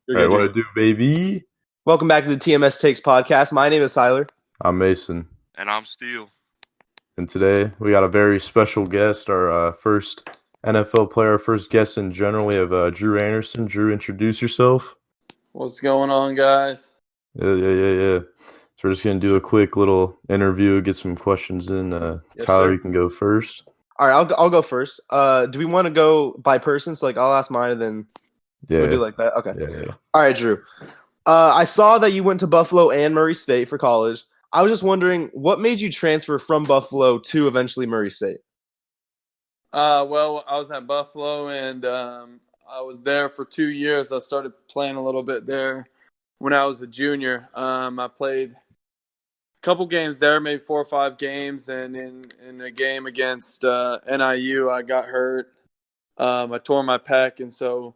You're All right, good. what You're I good. do, baby? Welcome back to the TMS Takes podcast. My name is Tyler. I'm Mason, And I'm Steele. and today we got a very special guest, our first NFL player, our first guest in general. We have Drew Anderson. Drew, introduce yourself. What's going on, guys? Yeah. So we're just gonna do a quick little interview, get some questions in. Yes, Tyler, sir. you can go first. All right, I'll go first. Do we want to go by person? So like, I'll ask mine, and then we'll do Yeah, like that. Okay. yeah. All right, Drew. I saw that you went to Buffalo and Murray State for college. I was just wondering what made you transfer from Buffalo to eventually Murray State. Well, I was at Buffalo, and I was there for 2 years. I started playing a little bit there when I was a junior. I played a couple games there, maybe 4 or 5 games, and in a game against NIU, I got hurt. I tore my pec, and so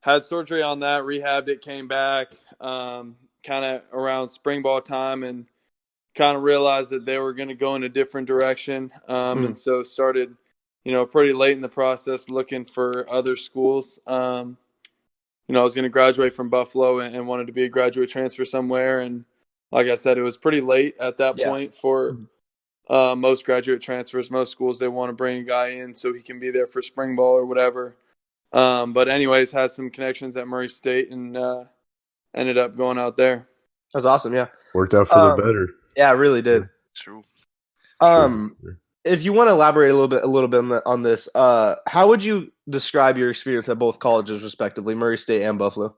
had surgery on that, rehabbed it, came back kind of around spring ball time, and kind of realized that they were going to go in a different direction, and so started, pretty late in the process looking for other schools. I was going to graduate from Buffalo and wanted to be a graduate transfer somewhere, and like I said, it was pretty late at that Yeah. point for most graduate transfers. Most schools, they want to bring a guy in so he can be there for spring ball or whatever. But anyways, had some connections at Murray State and ended up going out there. That's awesome. Yeah. Worked out for the better. Yeah, it really did. True. Sure. If you want to elaborate a little bit on this, how would you describe your experience at both colleges, respectively, Murray State and Buffalo?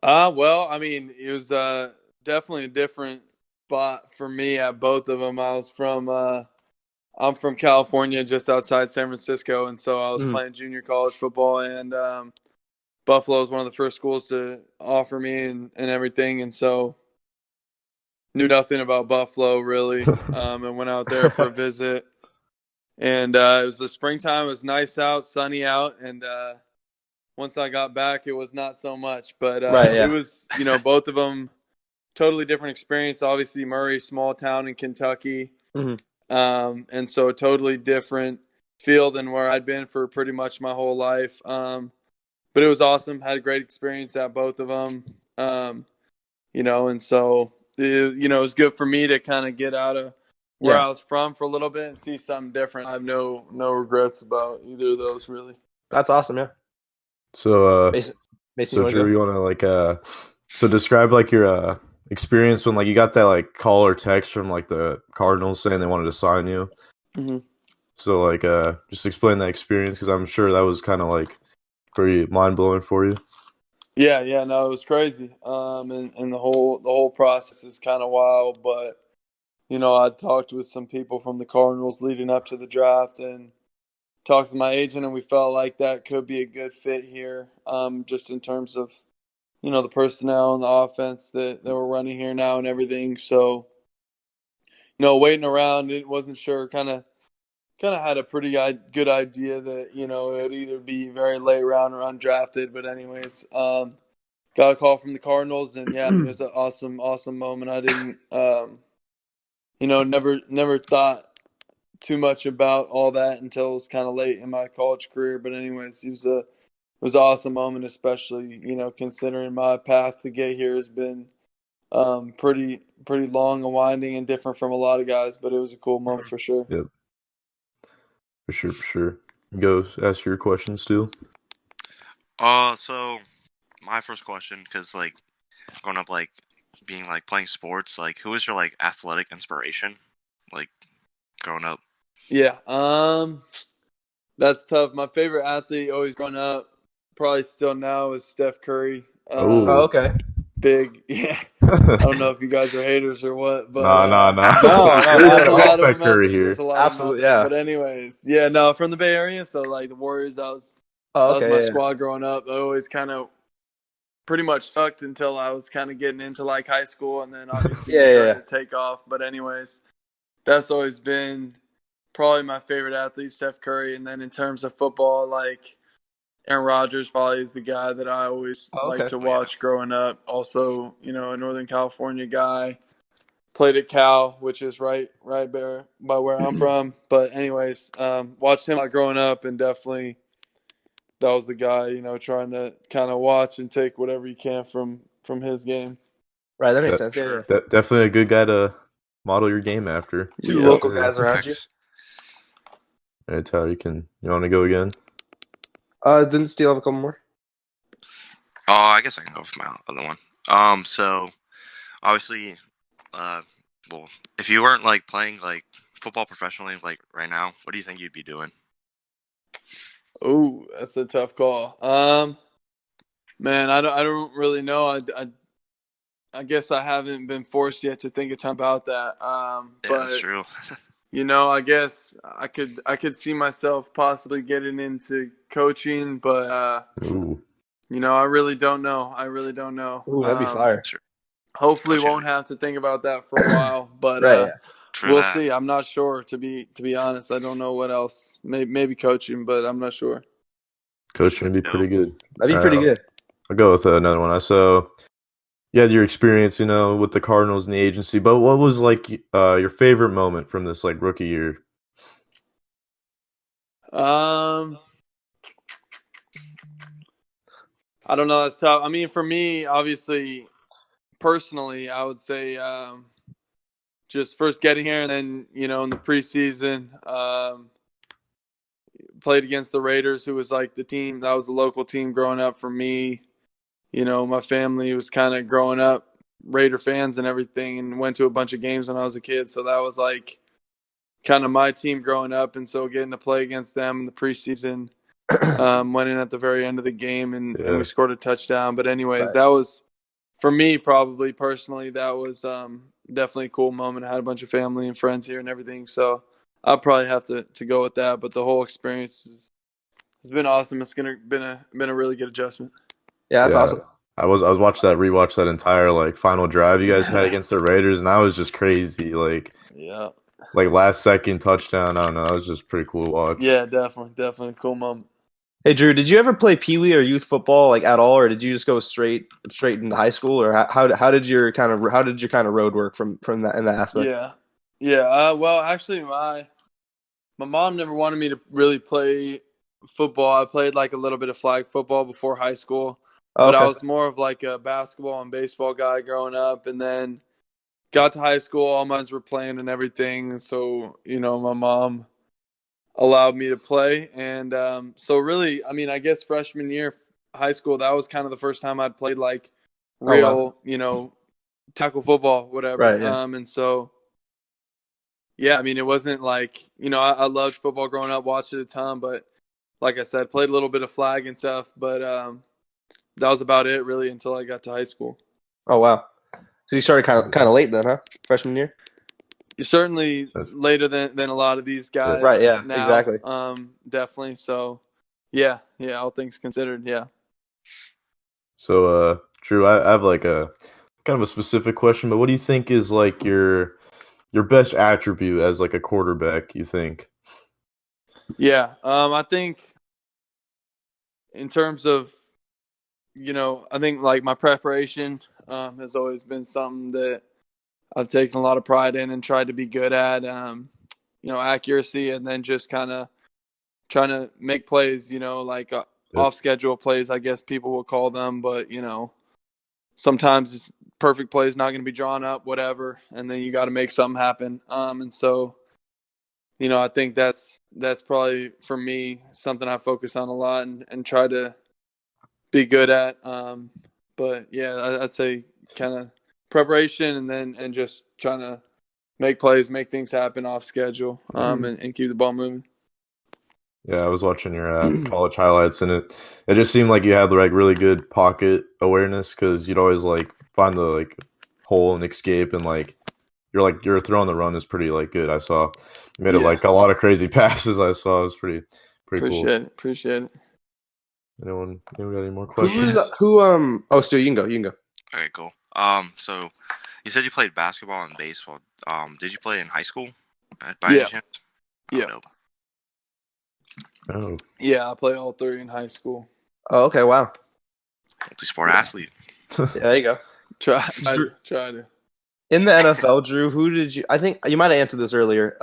Well, I mean, it was definitely a different spot for me at both of them. I'm from California, just outside San Francisco, and so I was playing junior college football, and Buffalo was one of the first schools to offer me and everything, and so knew nothing about Buffalo really, and went out there for a visit. And it was the springtime. It was nice out, sunny out, and once I got back, it was not so much. But Right, yeah. It was, both of them totally different experience. Obviously, Murray, small town in Kentucky, and so a totally different feel than where I'd been for pretty much my whole life. But it was awesome. Had a great experience at both of them, and so it was good for me to kind of get out of where I was from for a little bit and see something different. I have no regrets about either of those, really. That's awesome. Yeah. So, Mason, so Drew, you want to so describe like your experience when like you got that like call or text from like the Cardinals saying they wanted to sign you. Mm-hmm. So like just explain that experience because I'm sure that was kind of like pretty mind blowing for you. Yeah, no, it was crazy. And the whole process is kind of wild, but I talked with some people from the Cardinals leading up to the draft and talked to my agent, and we felt like that could be a good fit here, just in terms of, the personnel and the offense that we're running here now and everything. So, waiting around, it wasn't sure, kind of had a pretty good idea that, it would either be very late round or undrafted. But anyways, got a call from the Cardinals, and yeah, it was an awesome moment. I didn't, never thought too much about all that until it was kind of late in my college career. But anyways, it was an awesome moment, especially, considering my path to get here has been pretty long and winding and different from a lot of guys, but it was a cool moment for sure. Yep. For sure. Go ask your question, Stu. So my first question, because like growing up, like being like playing sports, like who was your like athletic inspiration, like growing up? Yeah, that's tough. My favorite athlete always growing up, probably still now, is Steph Curry. Oh, okay. Big, yeah. I don't know if you guys are haters or what, but Nah. No, there's a lot of respect them out Curry there. here. There's a lot Absolutely, of them out yeah. there. But anyways, yeah, no, from the Bay Area, so like the Warriors, that was Okay, my yeah. squad growing up. I always kind of pretty much sucked until I was kind of getting into like high school, and then obviously Yeah, we yeah, started to take off. But anyways, that's always been probably my favorite athlete, Steph Curry. And then in terms of football, like Aaron Rodgers probably is the guy that I always Oh, okay. liked to watch growing up. Also, a Northern California guy. Played at Cal, which is right there by where I'm from. But anyways, watched him a lot growing up, and definitely that was the guy, trying to kind of watch and take whatever you can from his game. Right, that makes That- sense. Yeah, yeah. Definitely a good guy to model your game after. Two Yeah. local guys around you. Thanks. All right, Tyler, you want to go again? Didn't Steele have a couple more? Oh, I guess I can go for my other one. So obviously, well, if you weren't like playing like football professionally, like right now, what do you think you'd be doing? Oh, that's a tough call. Man, I don't really know. I guess I haven't been forced yet to think a ton about that. Yeah, that's But true. I guess I could see myself possibly getting into coaching, but Ooh, I really don't know. I really don't know. Ooh, that'd be fire. Hopefully, Coaching. won't have to think about that for a while, but Right, yeah. True we'll that. see. I'm not sure to be honest. I don't know what else. Maybe coaching, but I'm not sure. coaching would be pretty good. That'd be All pretty right, good. I'll go with another one. So you had your experience, with the Cardinals and the agency, but what was like your favorite moment from this like rookie year? I don't know. That's tough. I mean, for me, obviously, personally, I would say just first getting here, and then in the preseason, played against the Raiders, who was like the team that was the local team growing up for me. My family was kind of growing up Raider fans and everything, and went to a bunch of games when I was a kid. So that was like kind of my team growing up, and so getting to play against them in the preseason. Went in at the very end of the game, and Yeah. we scored a touchdown. But anyways, Right. that was for me probably personally. That was definitely a cool moment. I had a bunch of family and friends here and everything, so I'll probably have to go with that. But the whole experience has been awesome. It's been a really good adjustment. Yeah, that's Yeah. awesome. I was rewatch that entire like final drive you guys had against the Raiders, and that was just crazy. Yeah, Like last second touchdown. I don't know. That was just pretty cool to watch. yeah, definitely a cool moment. Hey, Drew, did you ever play Pee Wee or youth football like at all, or did you just go straight into high school, or how did your kind of road work from that in that aspect? Yeah. Well, actually, my mom never wanted me to really play football. I played like a little bit of flag football before high school, but I Okay. was more of like a basketball and baseball guy growing up, and then got to high school. All mine were playing and everything, so my mom allowed me to play, and so really, I mean, I guess freshman year high school, that was kind of the first time I'd played like Oh, wow. real, tackle football, whatever. Right, yeah. And so yeah, I mean, it wasn't like I loved football growing up, watched it a ton, but like I said, played a little bit of flag and stuff, but that was about it really until I got to high school. Oh, wow. So you started kind of late then, huh? Freshman year? Certainly That's- later than a lot of these guys Right, yeah, now. exactly. Definitely. So yeah, all things considered, yeah. So, Drew, I have like a kind of a specific question, but what do you think is like your best attribute as like a quarterback? You think? Yeah, I think in terms of I think like my preparation has always been something that I've taken a lot of pride in and tried to be good at. Accuracy, and then just kind of trying to make plays. Like off schedule plays, I guess people will call them, but sometimes it's perfect plays not going to be drawn up, whatever, and then you got to make something happen. And so I think that's probably for me something I focus on a lot and try to be good at. But yeah, I'd say kind of preparation and just trying to make plays, make things happen off schedule, and keep the ball moving. Yeah, I was watching your college highlights, and it just seemed like you had like really good pocket awareness because you'd always like find the like hole and escape, and like your throw on the run is pretty like good. I saw you made it like a lot of crazy passes. I saw it was pretty cool. Appreciate it. Anyone got any more questions? Oh, Stu, you can go. Okay, cool. So you said you played basketball and baseball. Did you play in high school by any chance? Oh, Yeah. dope. Oh, Yeah, I played all three in high school. Oh, okay, wow. Multi-sport athlete. Yeah, there you go. Try to. In the NFL, Drew, I think you might have answered this earlier.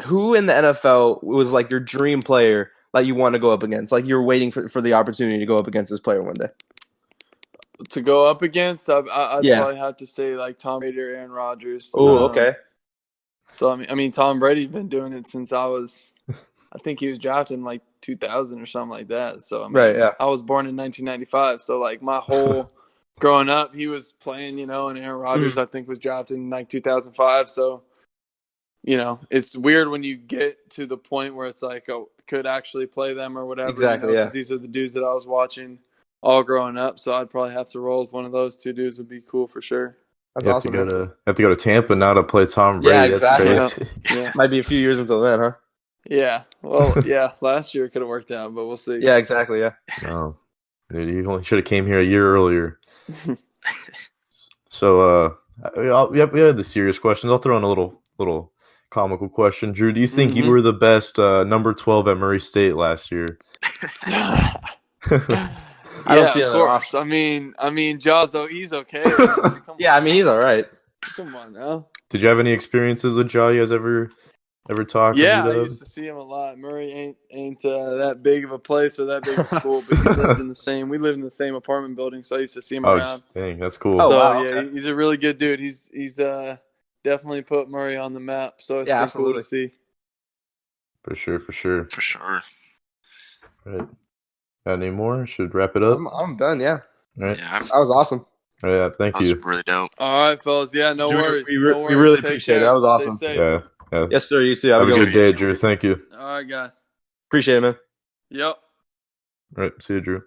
Who in the NFL was like your dream player, like you want to go up against? Like you're waiting for the opportunity to go up against this player one day. To go up against, I'd Yeah. probably have to say like Tom Brady or Aaron Rodgers. Oh, okay. So I mean, Tom Brady's been doing it since I think he was drafted in like 2000 or something like that. So I mean, Right, yeah. I was born in 1995. So like my whole growing up, he was playing, and Aaron Rodgers I think was drafted in like 2005. So it's weird when you get to the point where it's like, oh, could actually play them or whatever. Exactly, because these are the dudes that I was watching all growing up. So I'd probably have to roll with one of those two dudes. Would be cool for sure. That's you awesome. Have to go to Tampa now to play Tom Brady. Yeah, exactly. That's crazy. Yeah. Might be a few years until then, huh? Yeah. Well, yeah. Last year could have worked out, but we'll see. Yeah, exactly. Yeah. No, dude, you only should have came here a year earlier. So, we have the serious questions. I'll throw in a little comical question. Drew, do you think you were the best number 12 at Murray State last year? Yeah, of course. I mean, Jazzo, he's okay. Yeah, I mean, he's all right. Come on now. Did you have any experiences with Ja? You guys ever talked? Yeah, I used to see him a lot. Murray ain't that big of a place or that big of a school, but we lived in the same apartment building, so I used to see him around. Dang, that's cool. So wow, yeah, okay. he's a really good dude. He's definitely put Murray on the map. So it's been cool to see. For sure. Right. Got any more? Should wrap it up. I'm done. Yeah. All right. Yeah, That was awesome. Oh, yeah. Thank you. That was really dope. All right, fellas. Yeah, no Drew, worries. we No worries. really Take appreciate it. care. That was awesome. Stay safe. Yeah. Yes, sir. You too. Have a good day, day. Drew. Thank you. All right, guys. Appreciate it, man. Yep. All right. See you, Drew.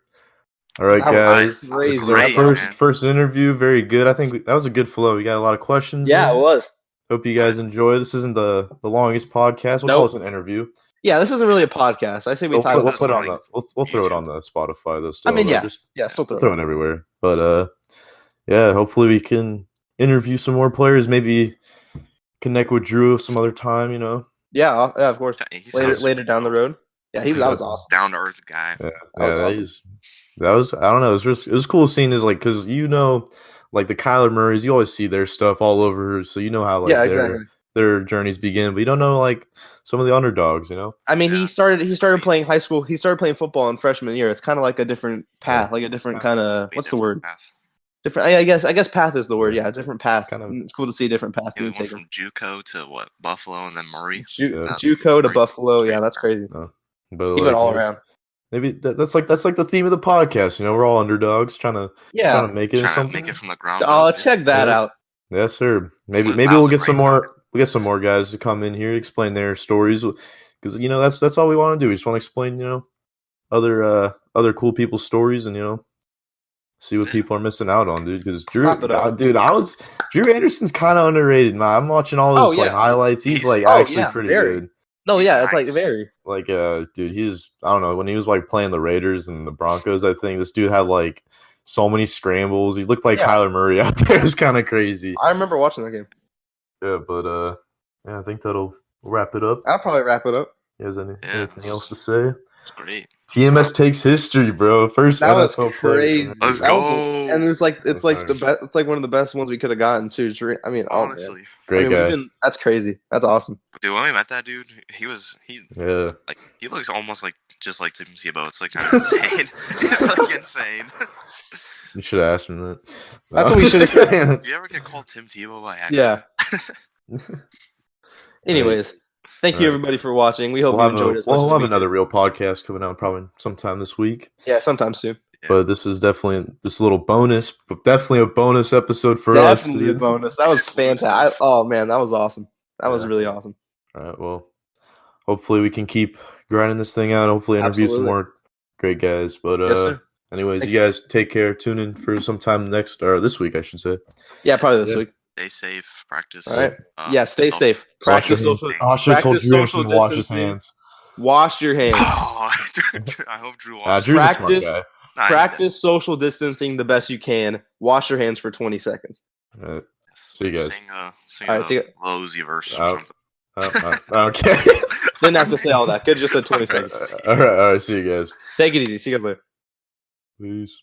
All right, That was guys. crazy. This is our first interview. Very good. I think that was a good flow. We got a lot of questions. Yeah, it was. Hope you guys enjoy. This isn't the longest podcast. We'll call this an interview. Yeah, this isn't really a podcast. I say we We'll title put this. it on the. We'll throw it on the Spotify though. Still, I mean, yeah, just still throw it everywhere. But yeah, hopefully we can interview some more players. Maybe connect with Drew some other time. Yeah, of course. Later down the road. Yeah, that was awesome. Down to earth guy. Yeah, That was I don't know. It was cool seeing his because like the Kyler Murrays, you always see their stuff all over, so how exactly. their journeys begin, but you don't know like some of the underdogs. I mean, he started playing high school. He started playing football in freshman year. It's kind of like a different path, like a different kind of what's the word? Path. Different. I guess path is the word. Yeah, different path. It's cool to see a different path being Went taken. from JUCO to Buffalo and then Murray. JUCO to Buffalo. Yeah, that's crazy. But he went all around. Maybe that's like the theme of the podcast. We're all underdogs trying to make it. Trying to make it from the ground. Oh, check that out. Yes, sir. Maybe we'll get some more. We get some more guys to come in here explain their stories because that's all we want to do. We just want to explain other cool people's stories and see what people are missing out on, dude. Because Drew Anderson's kind of underrated, man. I'm watching all his highlights. He's actually pretty good. No, yeah, it's nice. like very dude. He's I don't know when he was playing the Raiders and the Broncos. I think this dude had so many scrambles. He looked like Kyler Murray out there. It was kind of crazy. I remember watching that game. Yeah, but I think that'll wrap it up. I'll probably wrap it up. You guys anything else to say? It's great. TMS takes history, bro. First that NFL was crazy. Player. Let's go. And it's like the best. It's like one of the best ones we could have gotten too. I mean, honestly, great guy. That's crazy. That's awesome. Dude, when we met that dude, he looks almost just like Tim Tebow. It's kind of insane. It's insane. You should have asked him that. That's what we should have said. Do you ever get called Tim Tebow by accident? Yeah. Anyways, thank you everybody for watching. We hope you enjoyed it. We'll have another real podcast coming out probably sometime this week. Yeah, sometime soon. Yeah. But this is definitely a little bonus, but definitely a bonus episode for us. Definitely a bonus. That was fantastic. Oh man, that was awesome. That was really awesome. All right, well, hopefully we can keep grinding this thing out. Hopefully interview some more great guys. But yes, sir. Anyways, you guys take care. Tune in for sometime this week, I should say. Yeah, probably this week. Stay safe. Practice. All right. Stay safe. Practice social. Practice social distancing. Wash his hands. Wash your hands. Oh, I hope Drew washes. Practice social distancing the best you can. Wash your hands for 20 seconds. All right. See you guys. Sing Losey verse or something. Okay. Didn't have to say all that. Could have just said 20 seconds. All right. See you guys. Take it easy. See you guys later. Peace.